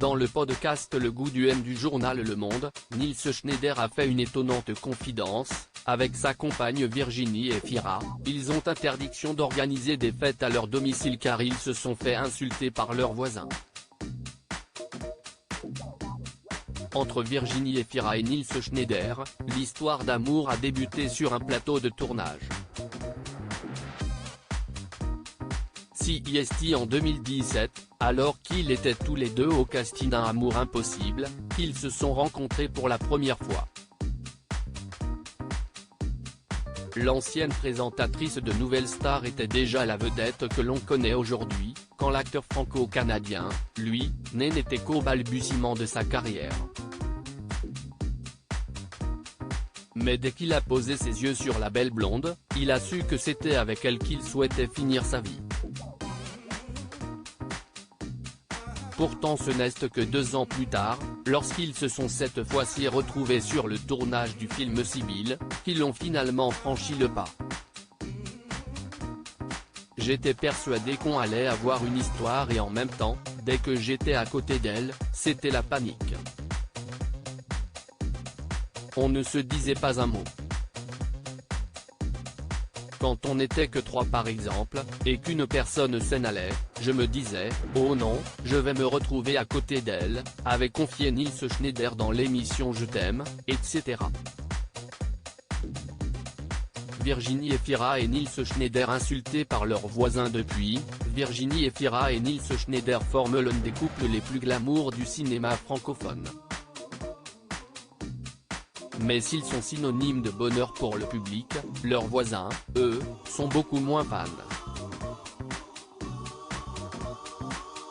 Dans le podcast Le goût du M du journal Le Monde, Nils Schneider a fait une étonnante confidence. Avec sa compagne Virginie Efira, ils ont interdiction d'organiser des fêtes à leur domicile car ils se sont fait insulter par leurs voisins. Entre Virginie Efira et Nils Schneider, l'histoire d'amour a débuté sur un plateau de tournage. CIST en 2017, alors qu'ils étaient tous les deux au casting d'un Amour impossible, ils se sont rencontrés pour la première fois. L'ancienne présentatrice de Nouvelle Star était déjà la vedette que l'on connaît aujourd'hui, quand l'acteur franco-canadien, lui, n'était qu'au balbutiement de sa carrière. Mais dès qu'il a posé ses yeux sur la belle blonde, il a su que c'était avec elle qu'il souhaitait finir sa vie. Pourtant ce n'est que 2 ans plus tard, lorsqu'ils se sont cette fois-ci retrouvés sur le tournage du film Sibylle, qu'ils ont finalement franchi le pas. J'étais persuadé qu'on allait avoir une histoire et en même temps, dès que j'étais à côté d'elle, c'était la panique. On ne se disait pas un mot. Quand on n'était que 3 par exemple, et qu'une personne s'en allait, je me disais, oh non, je vais me retrouver à côté d'elle, avait confié Nils Schneider dans l'émission Je t'aime, etc. Virginie Efira et Nils Schneider insultés par leurs voisins depuis, Virginie Efira et Nils Schneider forment l'un des couples les plus glamour du cinéma francophone. Mais s'ils sont synonymes de bonheur pour le public, leurs voisins, eux, sont beaucoup moins fans.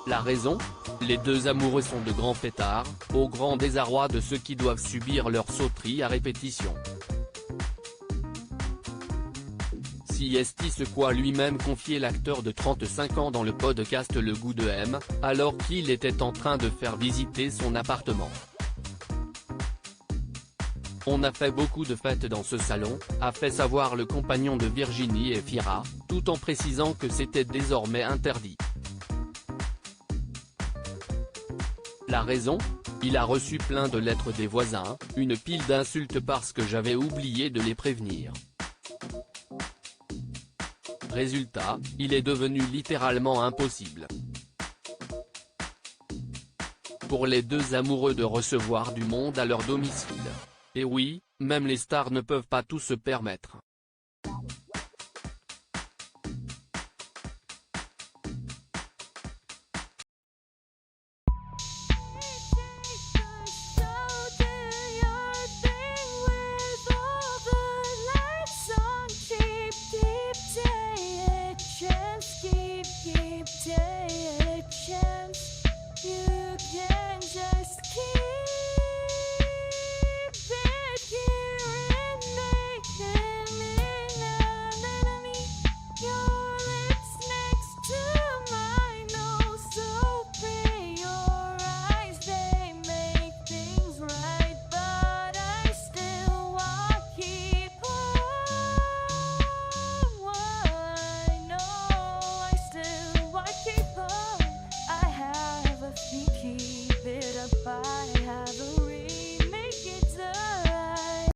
La raison ? Les deux amoureux sont de grands fêtards, au grand désarroi de ceux qui doivent subir leurs sauteries à répétition. CIST secoua lui-même confié l'acteur de 35 ans dans le podcast Le goût de M, alors qu'il était en train de faire visiter son appartement. On a fait beaucoup de fêtes dans ce salon, a fait savoir le compagnon de Virginie Efira, tout en précisant que c'était désormais interdit. La raison ? Il a reçu plein de lettres des voisins, une pile d'insultes parce que j'avais oublié de les prévenir. Résultat, il est devenu littéralement impossible pour les deux amoureux de recevoir du monde à leur domicile. Et oui, même les stars ne peuvent pas tout se permettre.